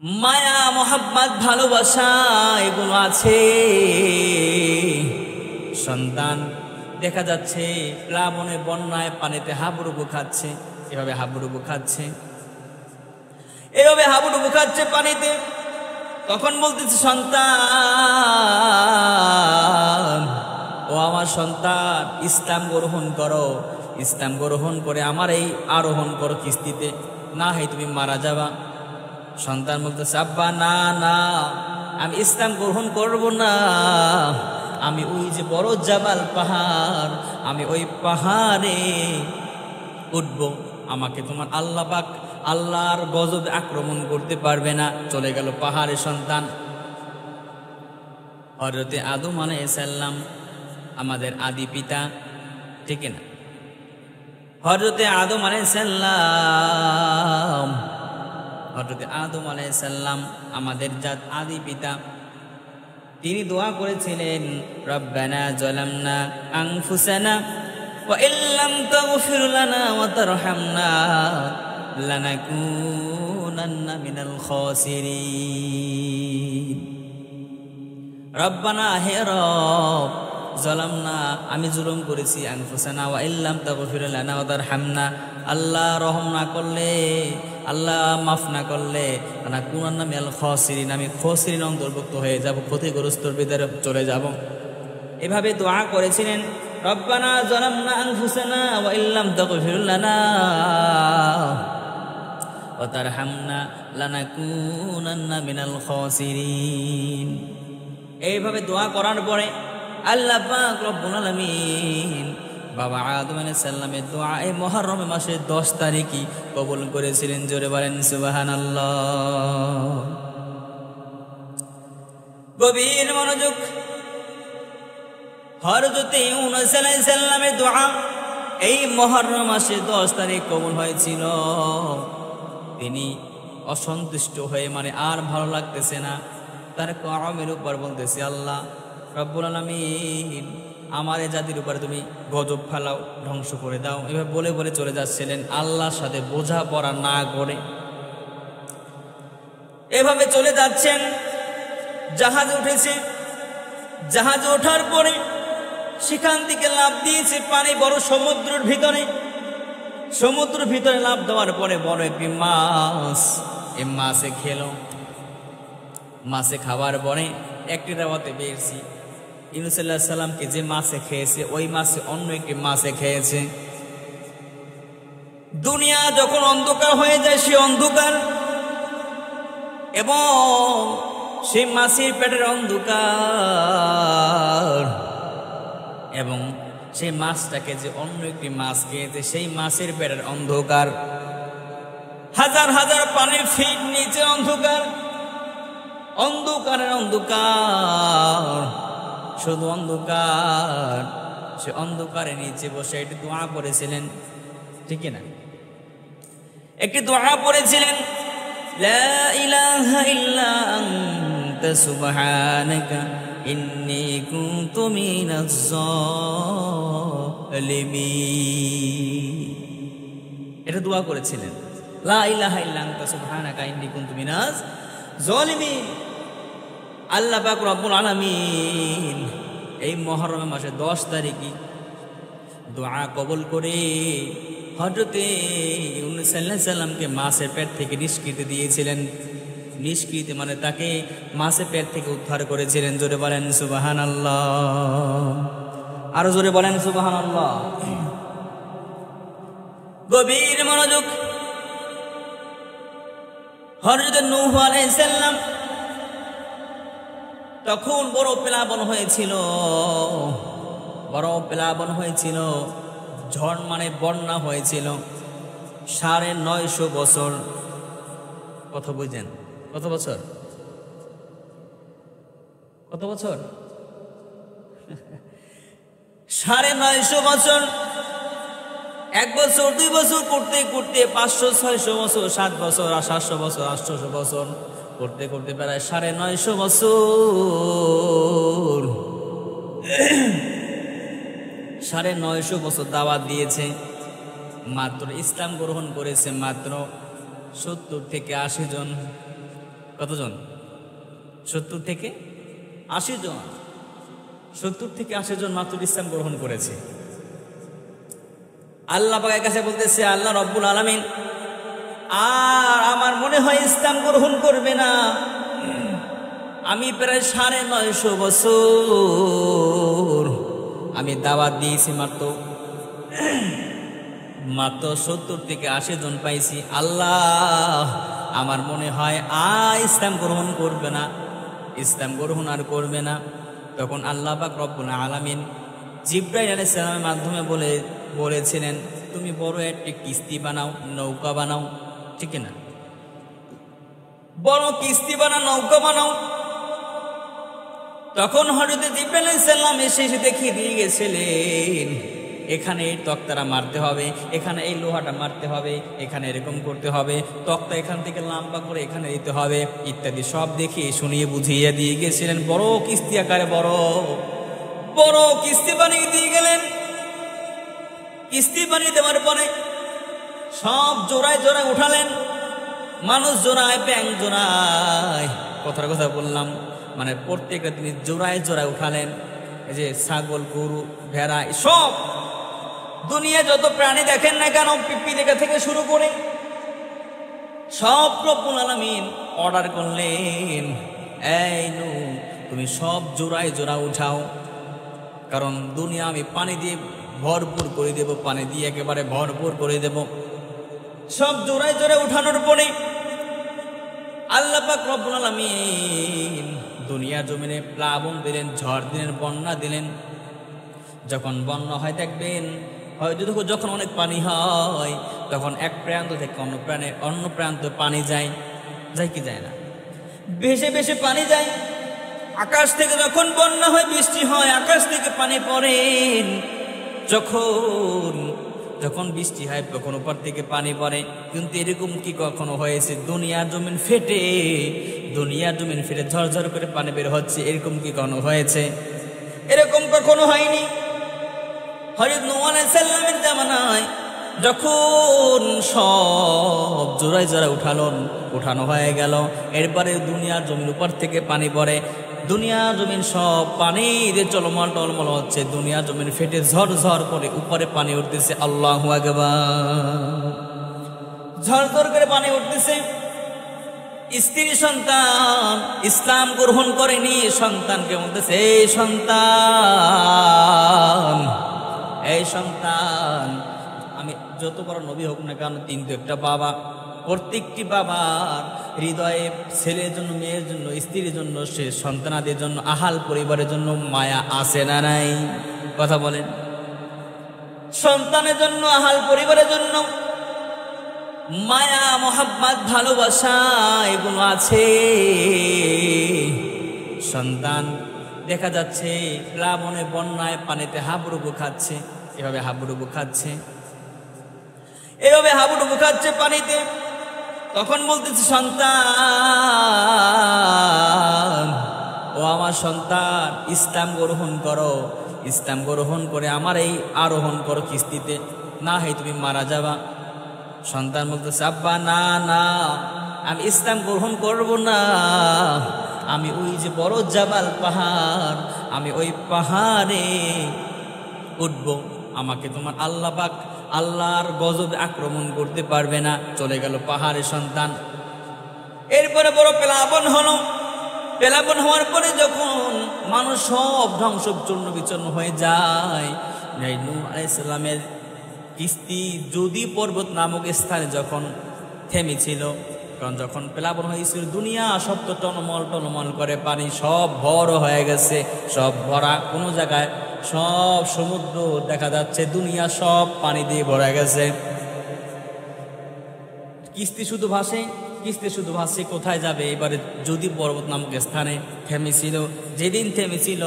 মায়া মোহাব্বত ভালোবাসা এগুলো আছে। সন্তান দেখা যাচ্ছে প্লাবনে বন্যায় পানিতে হাবুডুবু খাচ্ছে, এভাবে হাবুডুবু খাচ্ছে, এভাবে হাবুডুবু খাচ্ছে পানিতে। তখন বলতেছে সন্তান, ও আমার সন্তান, ইসলাম গ্রহণ করো, ইসলাম গ্রহণ করে আমার এই আরোহণ করো কিস্তিতে, না হয় তুমি মারা যাবা। সন্তান বলতেছে, আব্বা না না, আমি ইসলাম গ্রহণ করব না, আমি ওই যে বড় জাবাল পাহাড়, আমি ওই পাহাড়ে উঠব, আমাকে তোমার আল্লাহ পাক আল্লাহর গজব আক্রমণ করতে পারবে না। চলে গেল পাহাড়ে সন্তান। হযরতে আদম আলাইহিস সালাম আমাদের আদি পিতা, ঠিক না? হযরতে আদম আলাইহিস সালাম, হযরতে আদম আলাইহিস সালাম আমাদের জাত আদি পিতা। তিনি দোয়া করেছিলেন, রব্বানা যালামনা আনফুসানা ওয়া ইল্লাম তাগফির লানা ওয়া তারহামনা লানাকুনান্না মিনাল খাসিরিন। রব্বানা, হে রব, যালামনা, আমি জুলুম করেছি, আনফুসানা ওয়া ইল্লাম তাগফির লানা ওয়া তারহামনা, আল্লাহ রহম না করলে, আল্লাহ মাফ না করলে, লানাকুনান্না মিনাল খাসিরিন, আমি খাসিরিন অন্তর্ভুক্ত হয়ে যাব, ক্ষতিগ্রস্তর ভিতরে চলে যাব। এভাবে দোয়া করেছিলেন, রব্বানা যালামনা আনফুসানা ওয়া ইল্লাম তাগফির লানা ওয়া তারহামনা লানাকুনান্না মিনাল খাসিরিন। এইভাবে দোয়া করার পরে আল্লাহ পাক রব্বুল আলামিন বাবা আদম আলাইহিস সালামের দোয়া এই মুহররম মাসের 10 তারিখই কবুল করেছিলেন। জোরে বলেন সুবহানাল্লাহ। গভীর মনোযোগ। হযরত ইউনূস আলাইহিস সালামের দোয়া এই মুহররম মাসের 10 তারিখ কবুল হয়েছিল। তিনি অসন্তুষ্ট হয়ে, মানে আর ভালো লাগতেছে না, তার কওমের উপর বলতেছে, আল্লাহ রব্বুল আলামিন, আমার এই জাতির উপরে তুমি গজব ফেলাও, ধ্বংস করে দাও। এভাবে বলে বলে চলে যাচ্ছিলেন, আল্লাহর সাথে বোঝাপড়া না করে এভাবে চলে যাচ্ছেন। জাহাজে উঠেছে, জাহাজে ওঠার পরে সেখান থেকে লাফ দিয়েছে পানি, বড় সমুদ্রের ভিতরে। সমুদ্রের ভিতরে লাফ দেওয়ার পরে বড় একটি মাছ, এই মাছে খেলো। মাছে খাওয়ার পরে একটি রাওয়াতে পেয়েছি, ইউনূস আলাইহিস সালামকে যে মাছে খেয়েছে ওই মাছে অন্য একটি মাছে খেয়েছে। দুনিয়া যখন অন্ধকার হয়ে যায়, সে অন্ধকার এবং সেই মাছের পেটের অন্ধকার, এবং সেই মাছটাকে যে অন্য একটি মাছ খেয়েছে সেই মাছের পেটের অন্ধকার। হাজার হাজার পানির ফিট নিচে অন্ধকার, অন্ধকারের অন্ধকার, শুধু অন্ধকার। সে অন্ধকারের নিচে বসে একটি দোয়া করেছিলেন, ঠিক না? একটি দোয়া পড়েছিলেন, লা ইলাহা ইল্লা আনতা সুবহানাকা ইন্নী কুনতু মিনাজ জালিমিন। এটা দোয়া করেছিলেন, লা ইলাহা ইল্লা আনতা সুবহানাকা ইন্নী কুনতু মিনাজ জালিমিন। আল্লাহ পাক রব্বুল আলামিন এই মুহররম মাসের 10 তারিখে দোয়া কবুল করে হযরতে ইউনূস আলাইহিস সালামকে মাছের পেট থেকে নিষ্কৃতি দিয়েছিলেন। নিষ্কৃতি মানে তাকে মাছের পেট থেকে উদ্ধার করেছিলেন। জোরে বলেন সুবহানাল্লাহ, আরো জোরে বলেন সুবহানাল্লাহ। গভীর মনোযোগ। হযরত নূহ আলাইহিস সালাম তখন বড় প্লাবন হয়েছিল, বড় প্লাবন হয়েছিল, ঝড় মানে বন্যা হয়েছিল। 950 বছর, কত বুঝেন? কত বছর? কত বছর? 950 বছর। 1 বছর 2 বছর করতে করতে 500 600 বছর, 7 বছর 700 বছর, 800 বছর করতে করতে প্রায় 950 বছর। 950 বছর দাওয়াত দিয়েছে। মাত্র ইসলাম গ্রহণ করেছে মাত্র 70 থেকে 80 জন। কতজন? 70 থেকে 80 জন। 70 থেকে 80 জন মাত্র ইসলাম গ্রহণ করেছে। আল্লাহ পাকের কাছে বলতেছে, আল্লাহ রব্বুল আলামিন আর আমার মনে হয় ইসলাম গ্রহণ করবে না। আমি প্রায় 950 বছর আমি দাওয়াত দিয়েছি, মাত্র 70 থেকে 80 জন পাইছি। আল্লাহ আমার মনে হয় ইসলাম গ্রহণ করবে না, ইসলাম গ্রহণ আর করবে না। তখন আল্লাহ পাক রব্বুল আলামিন জিবরাইল আলাইহিস সালামের মাধ্যমে বলেছিলেন, তুমি বড় একটি কিস্তি বানাও, নৌকা বানাও, ঠিক না? বড় কিস্তি বানাও, নৌকা বানাও। তখন হযরত জিবরাইল আলাইহিস সালাম এসে দেখিয়ে দিয়ে গেছিলেন, এখানে এই তক্তাটা মারতে হবে, এখানে এই লোহাটা মারতে হবে, এখানে এরকম করতে হবে, তক্তা এখান থেকে লম্বা করে এখানে দিতে হবে ইত্যাদি সব দেখিয়ে শুনিয়ে বুঝিয়ে দিয়ে গেছিলেন। বড় কিস্তি আকারে বড় কিস্তি বানিয়ে দিয়ে গেলেন। কিস্তি বানিয়ে দেওয়ার পরে সব জোড়ায় জোড়ায় উঠালেন, মানুষ জোড়ায়, ব্যাং জোড়ায়, কথার কথা বললাম, মানে প্রত্যেকটা তিনি জোড়ায় জোড়ায় উঠালেন। এই যে ছাগল, গরু, ভেড়া, সব দুনিয়া যত প্রাণী দেখেন না কেন, পিপিলিকা থেকে শুরু করে সব রব্বুল আলামিন অর্ডার করলেন, এই নূহ তুমি সব জোড়ায় জোড়া উঠাও, কারণ দুনিয়া আমি পানি দিয়ে ভরপুর করে দেব, পানি দিয়ে একেবারে ভরপুর করে দেব। সব জোড়ায় জোড়ায় উঠানোর পরে আল্লাহ পাক রব্বুল আলামিন দুনিয়া জমিনে প্লাবন দিলেন, ঝড় দিলেন, বন্যা দিলেন। যখন বন্যা হয় দেখবেন, হয়তো যখন অনেক পানি হয় তখন এক প্রান্ত থেকে অন্য প্রান্ত পানি যায় কি যায় না? ভেসে ভেসে পানি যায়। আকাশ থেকে যখন বন্যা হয়, বৃষ্টি হয়, আকাশ থেকে পানি পড়ে। যখন বৃষ্টি হয় তখন উপর থেকে পানি পড়ে। কিন্তু এরকম কি কখনো হয়েছে দুনিয়ার জমিন ফেটে ঝরঝর করে পানি বের হচ্ছে? এরকম কি কখনো হয়েছে? এরকম কখনো হয়নি। হযরত নূহ আলাইহিস সালামের জামানায় যখন সব জোড়ায় জোড়ায় উঠানো হয়ে গেল, এরপরে দুনিয়ার জমিন উপর থেকে পানি পড়ে, দুনিয়া জমিন সব পানি দিয়ে টলমল হচ্ছে, দুনিয়া জমিন ফেটে ঝরঝর করে উপরে পানি উঠতেছে। আল্লাহু আকবার। ঝরঝর করে পানি উঠতেছে। স্ত্রী সন্তান ইসলাম গ্রহণ করেনি, সন্তানকে বলতেছে, এই সন্তান, আমি যত বড় নবী হোক না কেন, কিন্তু একটা বাবা, প্রত্যেকটি বাবার হৃদয়ে ছেলের জন্য, মেয়ের জন্য, স্ত্রীর জন্য, সে সন্তানাদের জন্য, আহাল পরিবারের জন্য মায়া আছে না নাই? কথা বলেন। সন্তানের জন্য, আহাল পরিবারের জন্য মায়া, মোহাব্বত, ভালোবাসা এগুলো আছে। সন্তান দেখা যাচ্ছে প্লাবনে, বন্যায়, পানিতে হাবুডুবু খাচ্ছে, এভাবে হাবুডুবু খাচ্ছে পানিতে। তখন বলতেছে, সন্তান, ও আমার সন্তান, ইসলাম গ্রহণ করো, ইসলাম গ্রহণ করে আমার এই আরোহণ করো কিস্তিতে, না হয় তুমি মারা যাবা। সন্তান বলতেছে, আব্বা না, আমি ইসলাম গ্রহণ করব না, আমি ওই যে বড় জাবাল পাহাড়, আমি ওই পাহাড়ে উঠব, আমাকে তোমার আল্লাহ পাক আল্লাহর গজবে আক্রমণ করতে পারবে না। চলে গেল পাহাড়ে সন্তান। এরপরে বড় প্লাবন হলো। প্লাবন হওয়ার পরে যখন মানুষ সব ধ্বংস, চূর্ণ বিচূর্ণ হয়ে যায়, নূহ আলাইহিস সালামের কিস্তি যদি পর্বত নামক স্থানে যখন থেমেছিল, কারণ যখন প্লাবন হয়েছিল দুনিয়া সব তো টলমল করে পানি, সব ভর হয়ে গেছে, সব ভরা, কোনো জায়গায় সব সমুদ্র দেখা যাচ্ছে, দুনিয়া সব পানি দিয়ে ভরা গেছে। কিস্তি শুধু ভাসে, কোথায় যাবে? এবারে যদি পর্বত নামক স্থানে থেমেছিল। যেদিন থেমেছিল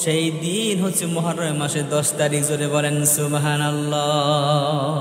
সেই দিন হচ্ছে মুহররম মাসের 10 তারিখ। জোরে বলেন সুবহানাল্লাহ।